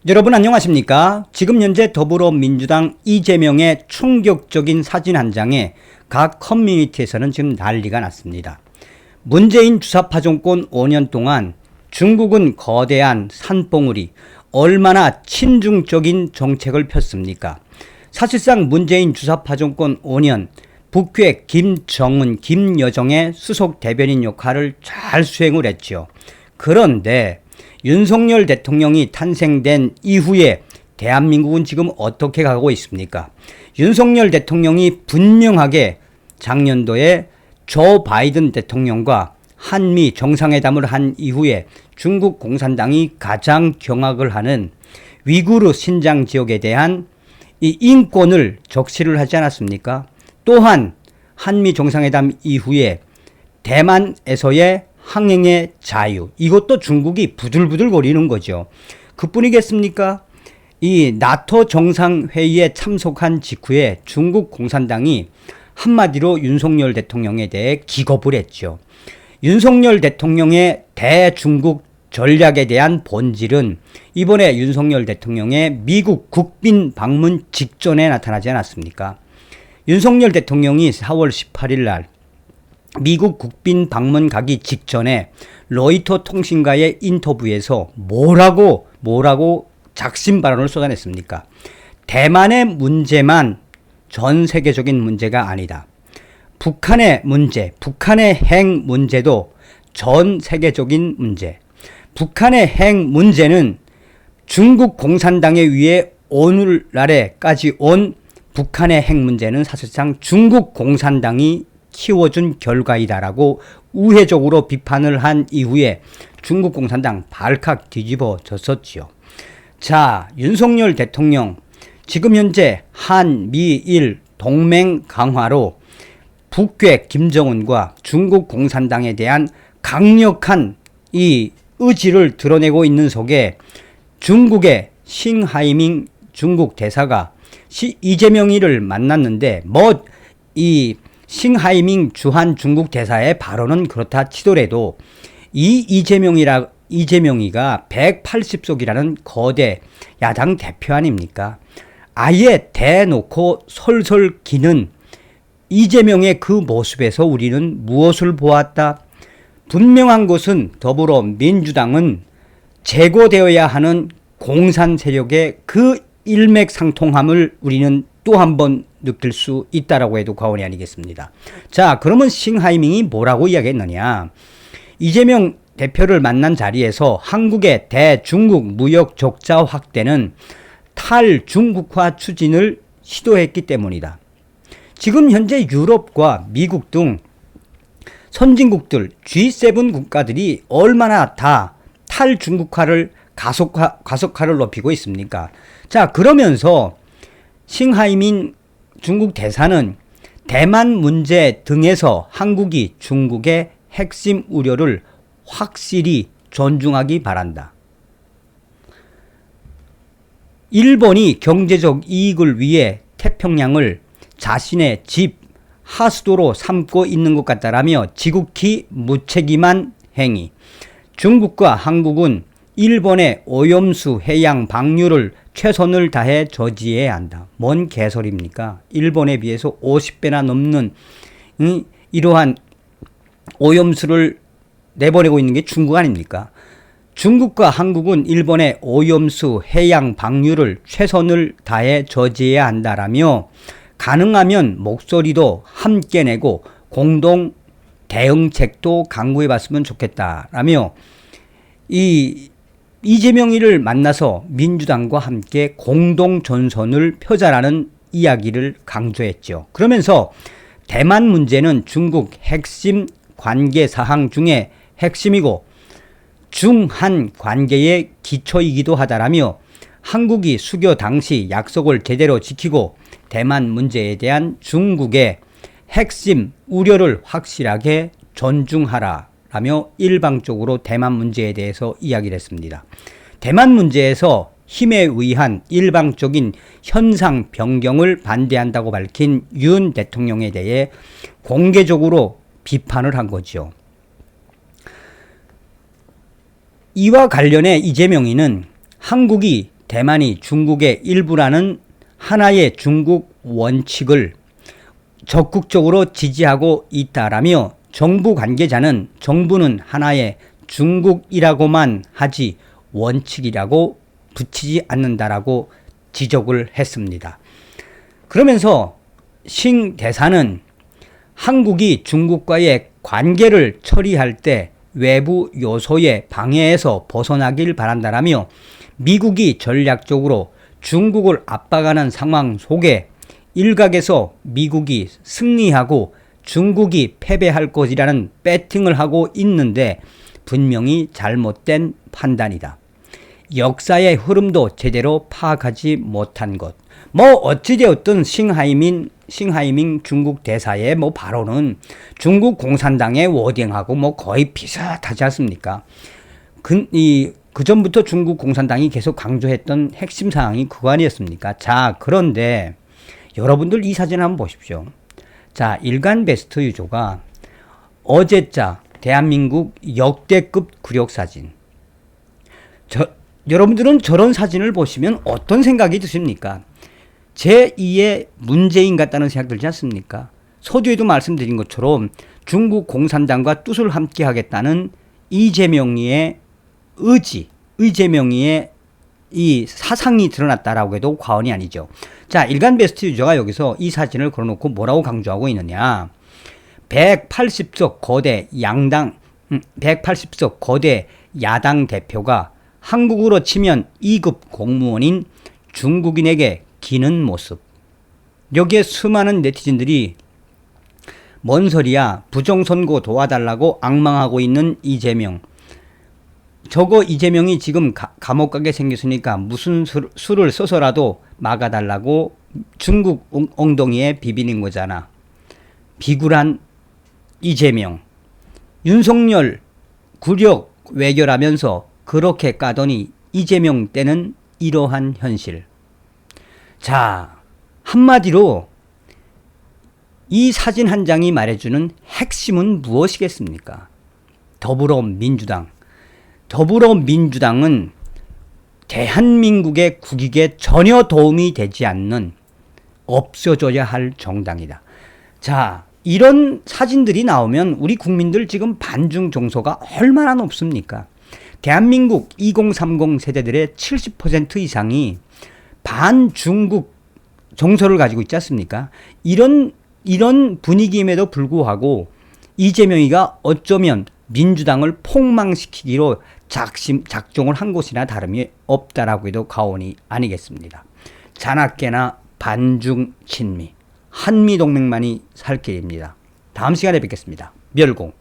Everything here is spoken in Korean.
여러분 안녕하십니까? 지금 현재 더불어민주당 이재명의 충격적인 사진 한 장에 각 커뮤니티에서는 지금 난리가 났습니다. 문재인 주사파 정권 5년 동안 중국은 거대한 산봉우리, 얼마나 친중적인 정책을 폈습니까? 사실상 문재인 주사파 정권 5년 북괴 김정은, 김여정의 수석 대변인 역할을 잘 수행을 했죠. 그런데 윤석열 대통령이 탄생된 이후에 대한민국은 지금 어떻게 가고 있습니까? 윤석열 대통령이 분명하게 작년도에 조 바이든 대통령과 한미 정상회담을 한 이후에 중국 공산당이 가장 경악을 하는 위구르 신장 지역에 대한 이 인권을 적시를 하지 않았습니까? 또한 한미 정상회담 이후에 대만에서의 항행의 자유, 이것도 중국이 부들부들 거리는 거죠. 그뿐이겠습니까? 이 나토 정상회의에 참석한 직후에 중국 공산당이 한마디로 윤석열 대통령에 대해 기겁을 했죠. 윤석열 대통령의 대중국 전략에 대한 본질은 이번에 윤석열 대통령의 미국 국빈 방문 직전에 나타나지 않았습니까? 윤석열 대통령이 4월 18일 날 미국 국빈 방문 가기 직전에 로이터 통신과의 인터뷰에서 뭐라고 작심 발언을 쏟아냈습니까? 대만의 문제만 전 세계적인 문제가 아니다. 북한의 문제, 북한의 핵 문제도 전 세계적인 문제. 북한의 핵 문제는 중국 공산당에 의해 오늘날에까지 온 북한의 핵 문제는 사실상 중국 공산당이 키워준 결과이다라고 우회적으로 비판을 한 이후에 중국 공산당 발칵 뒤집어졌었지요. 자, 윤석열 대통령 지금 현재 한미일 동맹 강화로 북괴 김정은과 중국 공산당에 대한 강력한 이 의지를 드러내고 있는 속에 중국의 싱하이밍 중국 대사가 이재명이를 만났는데 이 싱하이밍 주한 중국 대사의 발언은 그렇다 치더라도 이 이재명이가 180석이라는 거대 야당 대표 아닙니까? 아예 대놓고 솔솔 기는 이재명의 그 모습에서 우리는 무엇을 보았다? 분명한 것은 더불어민주당은 제거되어야 하는 공산 세력의 그 일맥상통함을 우리는 또 한 번 느낄 수 있다라고 해도 과언이 아니겠습니다. 자, 그러면 싱하이밍이 뭐라고 이야기했느냐? 이재명 대표를 만난 자리에서 한국의 대중국 무역 적자 확대는 탈중국화 추진을 시도했기 때문이다. 지금 현재 유럽과 미국 등 선진국들 G7 국가들이 얼마나 다 탈중국화를 가속화를 높이고 있습니까? 자, 그러면서 싱하이밍 중국 대사는 대만 문제 등에서 한국이 중국의 핵심 우려를 확실히 존중하기 바란다. 일본이 경제적 이익을 위해 태평양을 자신의 집 하수도로 삼고 있는 것 같다라며 지극히 무책임한 행위. 중국과 한국은 일본의 오염수 해양 방류를 최선을 다해 저지해야 한다. 뭔 개소리입니까? 일본에 비해서 50배나 넘는 이러한 오염수를 내보내고 있는 게 중국 아닙니까? 중국과 한국은 일본의 오염수 해양 방류를 최선을 다해 저지해야 한다라며 가능하면 목소리도 함께 내고 공동 대응책도 강구해 봤으면 좋겠다라며 이재명이를 만나서 민주당과 함께 공동 전선을 펴자라는 이야기를 강조했죠. 그러면서 대만 문제는 중국 핵심 관계 사항 중에 핵심이고 중한 관계의 기초이기도 하다라며 한국이 수교 당시 약속을 제대로 지키고 대만 문제에 대한 중국의 핵심 우려를 확실하게 존중하라 라며 일방적으로 대만 문제에 대해서 이야기를 했습니다. 대만 문제에서 힘에 의한 일방적인 현상 변경을 반대한다고 밝힌 윤 대통령에 대해 공개적으로 비판을 한 거죠. 이와 관련해 이재명이는 한국이 대만이 중국의 일부라는 하나의 중국 원칙을 적극적으로 지지하고 있다라며 정부 관계자는 정부는 하나의 중국이라고만 하지 원칙이라고 붙이지 않는다라고 지적을 했습니다. 그러면서 싱 대사는 한국이 중국과의 관계를 처리할 때 외부 요소의 방해에서 벗어나길 바란다라며 미국이 전략적으로 중국을 압박하는 상황 속에 일각에서 미국이 승리하고 중국이 패배할 것이라는 배팅을 하고 있는데 분명히 잘못된 판단이다. 역사의 흐름도 제대로 파악하지 못한 것. 어찌되었든 싱하이밍 중국 대사의 발언은 중국 공산당의 워딩하고 거의 비슷하지 않습니까? 그 전부터 중국 공산당이 계속 강조했던 핵심 사항이 그거 아니었습니까? 자, 그런데 여러분들 이 사진 한번 보십시오. 자, 일간 베스트 유조가 어제자 대한민국 역대급 굴욕 사진. 여러분들은 저런 사진을 보시면 어떤 생각이 드십니까? 제2의 문재인 같다는 생각 들지 않습니까? 서두에도 말씀드린 것처럼 중국 공산당과 뜻을 함께 하겠다는 이재명이의 의지, 이재명이의 이 사상이 드러났다라고 해도 과언이 아니죠. 자, 일간 베스트 유저가 여기서 이 사진을 걸어놓고 뭐라고 강조하고 있느냐. 180석 거대 180석 거대 야당 대표가 한국으로 치면 2급 공무원인 중국인에게 기는 모습. 여기에 수많은 네티즌들이 뭔 소리야, 부정선거 도와달라고 악망하고 있는 이재명. 저거 이재명이 지금 감옥 가게 생겼으니까 무슨 수를 써서라도 막아달라고 중국 엉덩이에 비비는 거잖아. 비굴한 이재명. 윤석열 굴욕 외교라면서 그렇게 까더니 이재명 때는 이러한 현실. 자, 한마디로 이 사진 한 장이 말해주는 핵심은 무엇이겠습니까? 더불어민주당은 대한민국의 국익에 전혀 도움이 되지 않는 없어져야 할 정당이다. 자, 이런 사진들이 나오면 우리 국민들 지금 반중 정서가 얼마나 높습니까? 대한민국 2030 세대들의 70% 이상이 반중국 정서를 가지고 있지 않습니까? 이런 분위기임에도 불구하고 이재명이가 어쩌면 민주당을 폭망시키기로 작정을 한 것이나 다름이 없다라고 해도 과언이 아니겠습니다. 자나깨나 반중 친미, 한미동맹만이 살 길입니다. 다음 시간에 뵙겠습니다. 멸공.